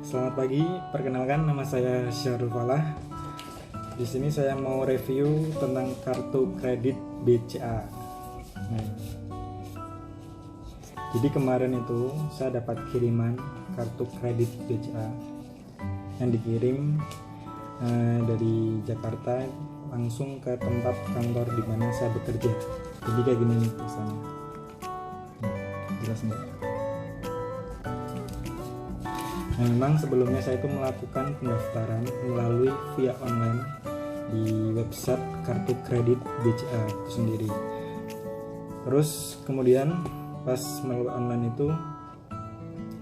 Selamat pagi, perkenalkan nama saya Syahrul Falah. Di sini saya mau review tentang kartu kredit BCA. Nah, jadi kemarin itu saya dapat kiriman kartu kredit BCA yang dikirim dari Jakarta langsung ke tempat kantor di mana saya bekerja. Jadi kayak gini nih tulisannya. Jelas nggak? Nah, memang sebelumnya saya itu melakukan pendaftaran melalui via online di website kartu kredit BCA itu sendiri. Terus kemudian pas melalui online itu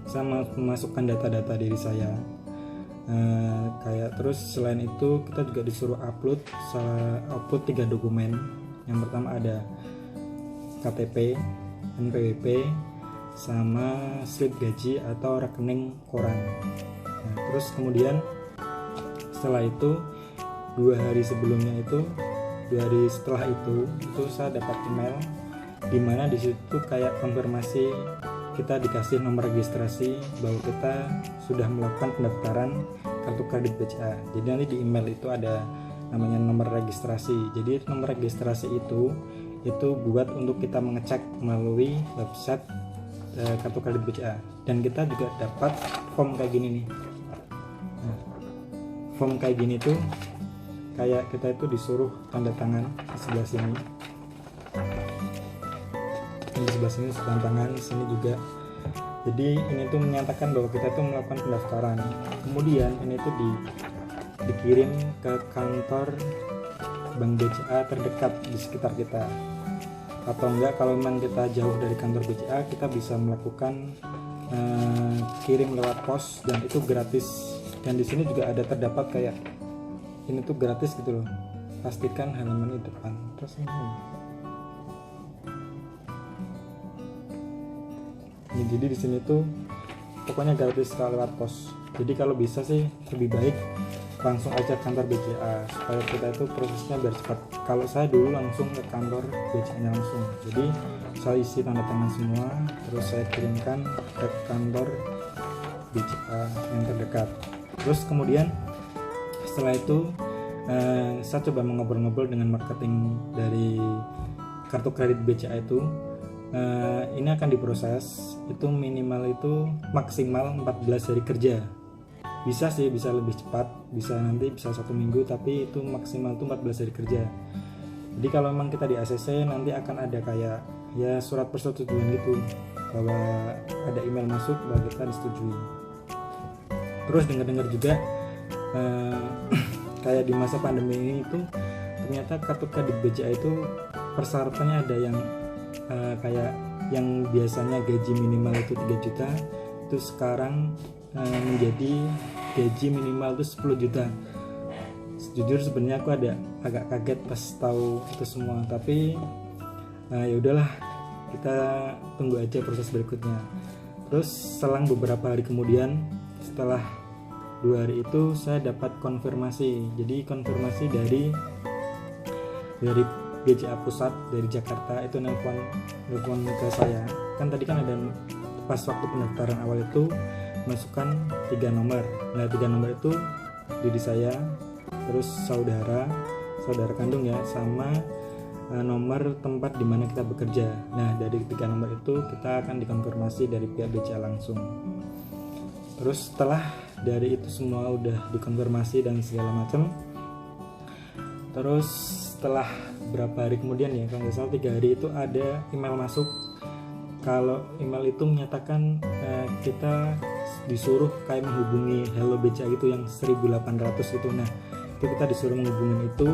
saya memasukkan data-data diri saya. Kayak terus selain itu kita juga disuruh upload 3 dokumen. Yang pertama ada KTP, NPWP, sama slip gaji atau rekening koran. Nah, terus kemudian setelah itu 2 hari setelah itu saya dapat email di mana di situ kayak konfirmasi, kita dikasih nomor registrasi bahwa kita sudah melakukan pendaftaran kartu kredit BCA. Jadi nanti di email itu ada namanya nomor registrasi. Jadi nomor registrasi itu buat untuk kita mengecek melalui website kartu kredit BCA, dan kita juga dapat form kayak gini nih. Nah, form kayak gini tuh kayak kita itu disuruh tanda tangan di sebelah sini. Di sebelah sini tanda tangan, di sini juga. Jadi ini tuh menyatakan bahwa kita tuh melakukan pendaftaran. Kemudian ini tuh dikirim ke kantor Bank BCA terdekat di sekitar kita. Atau enggak, kalau memang kita jauh dari kantor BCA, kita bisa melakukan kirim lewat pos, dan itu gratis. Dan di sini juga ada terdapat kayak ini tuh gratis gitu loh. Pastikan halaman di depan. Terus ini. Jadi di sini tuh pokoknya gratis kalau lewat pos. Jadi kalau bisa sih lebih baik langsung aja kantor BCA supaya kita itu prosesnya biar cepat. Kalau saya dulu langsung ke kantor BCA-nya langsung. Jadi saya isi tanda tangan semua, terus saya kirimkan ke kantor BCA yang terdekat. Terus kemudian setelah itu saya coba mengobrol-ngobrol dengan marketing dari kartu kredit BCA itu. Ini akan diproses itu minimal itu maksimal 14 hari kerja. Bisa sih, bisa lebih cepat, bisa 1 minggu, tapi itu maksimal itu 14 hari kerja. Jadi kalau memang kita di ACC nanti akan ada kayak ya surat persetujuan gitu bahwa ada email masuk bahwa kita disetujui. Terus dengar-dengar juga kayak di masa pandemi ini itu ternyata kartu kredit BCA itu persyaratannya ada yang kayak yang biasanya gaji minimal itu 3 juta itu sekarang menjadi gaji minimal itu 10 juta. Jujur sebenarnya aku agak kaget pas tahu itu semua, tapi ya udahlah, kita tunggu aja proses berikutnya. Terus selang beberapa hari kemudian, setelah 2 hari itu saya dapat konfirmasi. Jadi konfirmasi dari BCA pusat dari Jakarta itu nelpon ke saya. Kan tadi kan ada pas waktu pendaftaran awal itu masukkan 3 nomor. Nah, 3 nomor itu diri saya, terus saudara kandung ya, sama nomor tempat di mana kita bekerja. Nah, dari 3 nomor itu kita akan dikonfirmasi dari pihak BCA langsung. Terus setelah dari itu semua udah dikonfirmasi dan segala macam, terus setelah berapa hari kemudian ya, kalau nggak salah 3 hari itu ada email masuk. Kalau email itu menyatakan kita disuruh kayak menghubungi Hello BCA gitu yang 1800 gitu. Nah, itu kita disuruh menghubungin itu.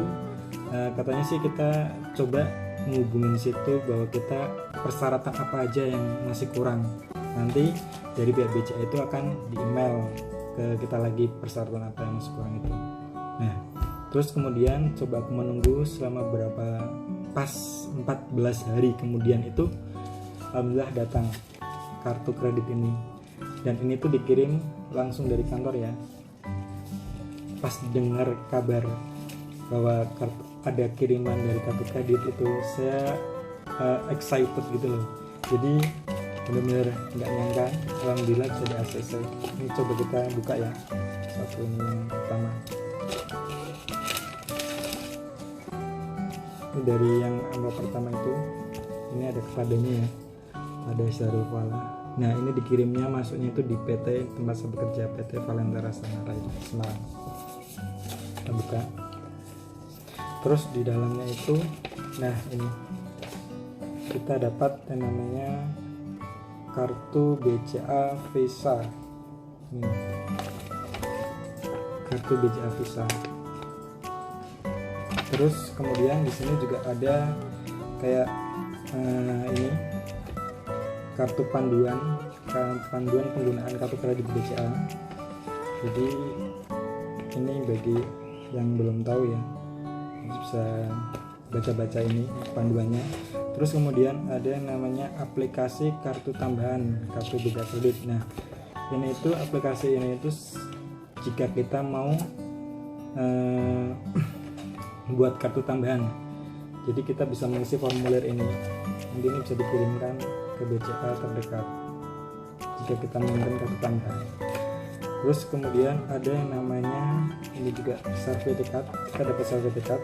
Katanya sih kita coba menghubungin situ bahwa kita persyaratan apa aja yang masih kurang. Nanti dari pihak BCA itu akan di email ke kita lagi persyaratan apa yang masih kurang itu. Nah, terus kemudian coba aku menunggu selama pas 14 hari kemudian itu alhamdulillah datang kartu kredit ini, dan ini tuh dikirim langsung dari kantor ya. Pas dengar kabar bahwa ada kiriman dari kartu kredit itu saya excited gitu loh. Jadi bener-bener nggak nyangka, alhamdulillah bisa di ACC. Ini coba kita buka ya, satu ini yang pertama. Ini dari yang amplop pertama itu, ini ada kepadanya ya, ada Syarul Falah. Nah ini dikirimnya masuknya itu di PT tempat saya bekerja, PT Valentara Raya Semarang. Kita buka, terus di dalamnya itu, nah ini kita dapat yang namanya kartu BCA Visa. Ini kartu BCA Visa. Terus kemudian di sini juga ada kayak ini kartu panduan penggunaan kartu kredit BCA. Jadi ini bagi yang belum tahu ya, bisa baca-baca ini panduannya. Terus kemudian ada yang namanya aplikasi kartu tambahan, kartu beda kredit. Nah ini itu aplikasi ini itu jika kita mau buat kartu tambahan, jadi kita bisa mengisi formulir ini. Nanti ini bisa dikirimkan ke BCA terdekat jika kita mengirim kartu tambahan. Terus kemudian ada yang namanya ini juga sertifikat, kita dapat sertifikat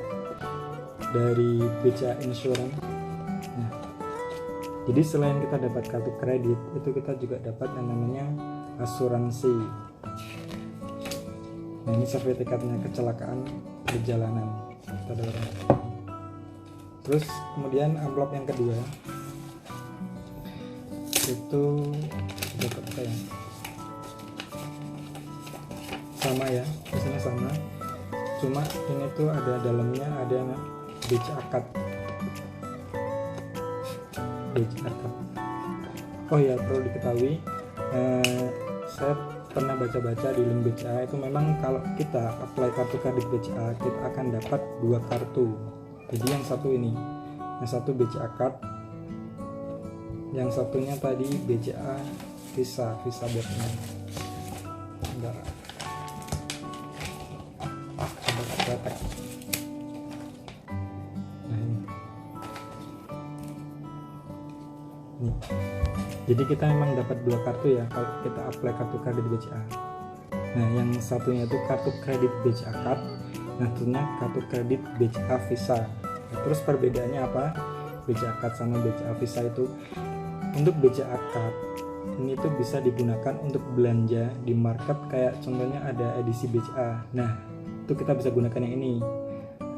dari BCA Insurance. Nah, jadi selain kita dapat kartu kredit, itu kita juga dapat yang namanya asuransi. Nah ini sertifikatnya kecelakaan perjalanan. Kita dapat. Terus kemudian amplop yang kedua itu dapat apa ya? Sama ya, isinya sama. Cuma ini tuh ada dalamnya ada BCA Card. BCA Card. Oh ya, perlu diketahui, saya pernah baca-baca di link BCA itu memang kalau kita apply kartu kredit BCA kita akan dapat 2 kartu. Jadi yang satu ini, yang satu BCA Card, yang satunya tadi BCA Visa buatnya. Bentar. Coba kita tag. Nah ini. Nih. Jadi kita memang dapat 2 kartu ya kalau kita apply kartu kredit BCA. Nah yang satunya itu kartu kredit BCA Card, nah satunya kartu kredit BCA Visa. Nah, terus perbedaannya apa? BCA Card sama BCA Visa itu, untuk BCA Card ini tuh bisa digunakan untuk belanja di market, kayak contohnya ada edisi BCA. Nah itu kita bisa gunakan yang ini.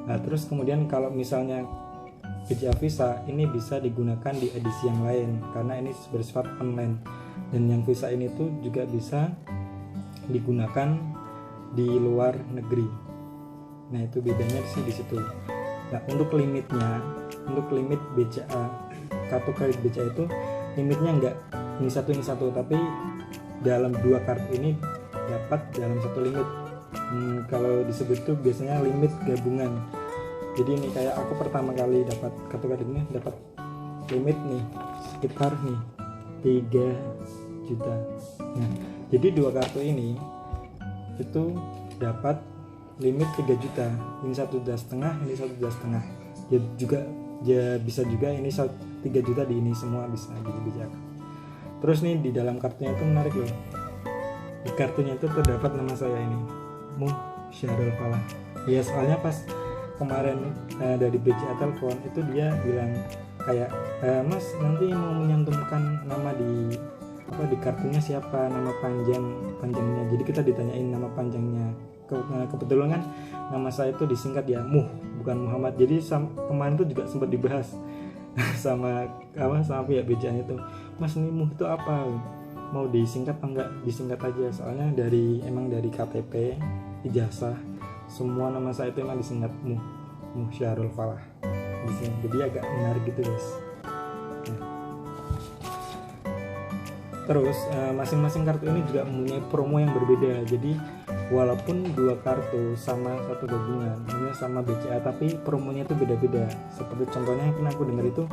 Nah terus kemudian kalau misalnya BCA Visa ini bisa digunakan di edisi yang lain karena ini bersifat online, dan yang Visa ini tuh juga bisa digunakan di luar negeri. Nah itu bedanya sih di situ. Nah untuk limitnya, untuk limit BCA kartu kredit BCA itu limitnya enggak ini satu, tapi dalam 2 kartu ini dapat dalam satu limit. Kalau disebut tuh biasanya limit gabungan. Jadi ini kayak aku pertama kali dapat kartu kredit ini dapat limit nih sekitar nih 3 juta. Nah, jadi 2 kartu ini itu dapat limit 3 juta. Ini 1,5, ini 1,5. Ya juga ya bisa juga ini 3 juta di ini semua bisa jadi bijak. Terus nih di dalam kartunya itu menarik loh. Di kartunya itu terdapat nama saya ini, Syarul Falah. Ya soalnya pas kemarin dari BCA telepon itu dia bilang kayak Mas nanti mau menyantumkan nama di kartunya siapa, nama panjangnya. Jadi kita ditanyain nama panjangnya. Kebetulan kan nama saya itu disingkat ya bukan Muhammad. Jadi kemarin itu juga sempat dibahas sama pihak BCA itu, Mas ini itu apa, mau disingkat apa enggak? Disingkat aja, soalnya dari KTP, ijazah, semua nama saya itu emang disingkat Syarul Falah di sini. Jadi agak menarik gitu guys. Terus masing-masing kartu ini juga mempunyai promo yang berbeda. Jadi walaupun 2 kartu sama satu gabungan, ini sama BCA, tapi promonya itu beda-beda. Seperti contohnya yang pernah aku dengar itu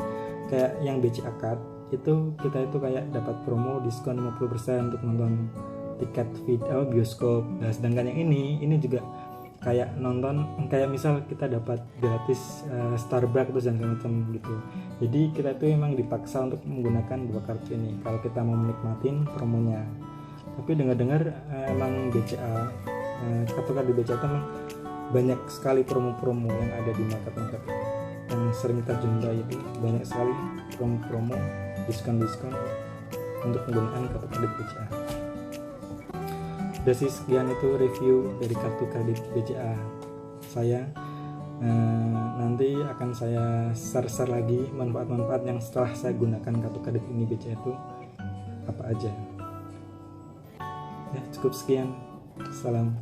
kayak yang BCA Card itu kita itu kayak dapat promo diskon 50% untuk nonton tiket video bioskop. Nah sedangkan yang ini juga kayak nonton, kayak misal kita dapat gratis Starbucks terus dan macam gitu. Jadi kita itu memang dipaksa untuk menggunakan dua kartu ini kalau kita mau menikmatin promonya. Tapi dengar-dengar emang BCA, kartu kredit BCA itu emang banyak sekali promo-promo yang ada di market yang sering terjumpai. Itu banyak sekali promo-promo, diskon-diskon untuk penggunaan kartu kredit BCA. Udah sih, sekian itu review dari kartu kredit BCA saya. Nanti akan saya share lagi manfaat-manfaat yang setelah saya gunakan kartu kredit ini BCA itu apa aja. Ya, cukup sekian. Salam.